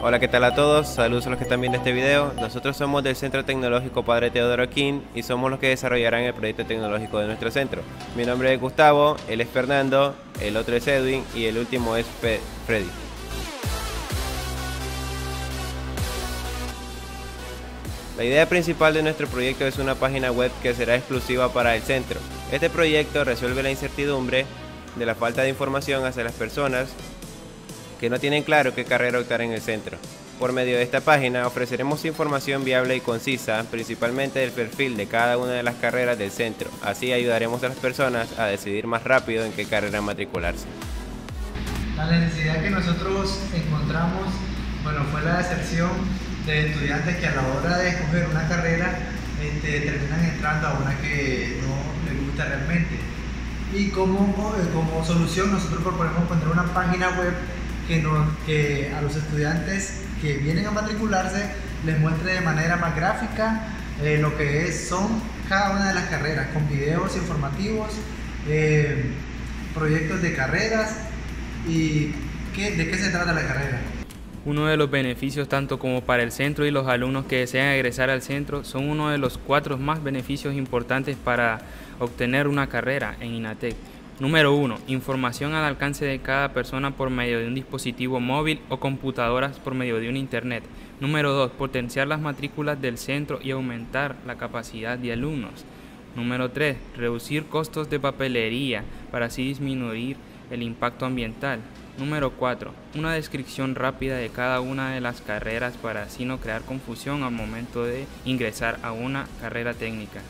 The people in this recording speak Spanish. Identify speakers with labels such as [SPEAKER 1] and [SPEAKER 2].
[SPEAKER 1] Hola, ¿qué tal a todos? Saludos a los que están viendo este video. Nosotros somos del Centro Tecnológico Padre Teodoro King y somos los que desarrollarán el proyecto tecnológico de nuestro centro. Mi nombre es Gustavo, él es Fernando, el otro es Edwin y el último es Freddy. La idea principal de nuestro proyecto es una página web que será exclusiva para el centro. Este proyecto resuelve la incertidumbre de la falta de información hacia las personas que no tienen claro qué carrera optar en el centro. Por medio de esta página ofreceremos información viable y concisa, principalmente del perfil de cada una de las carreras del centro. Así ayudaremos a las personas a decidir más rápido en qué carrera matricularse.
[SPEAKER 2] La necesidad que nosotros encontramos, fue la deserción de estudiantes que a la hora de escoger una carrera terminan entrando a una que no les gusta realmente. Y como solución nosotros proponemos poner una página web que a los estudiantes que vienen a matricularse les muestre de manera más gráfica lo que son cada una de las carreras, con videos informativos, proyectos de carreras y de qué se trata la carrera.
[SPEAKER 3] Uno de los beneficios tanto como para el centro y los alumnos que desean egresar al centro son uno de los 4 más beneficios importantes para obtener una carrera en INATEC. Número 1. Información al alcance de cada persona por medio de un dispositivo móvil o computadoras por medio de un internet. Número 2. Potenciar las matrículas del centro y aumentar la capacidad de alumnos. Número 3. Reducir costos de papelería para así disminuir el impacto ambiental. Número 4. Una descripción rápida de cada una de las carreras para así no crear confusión al momento de ingresar a una carrera técnica.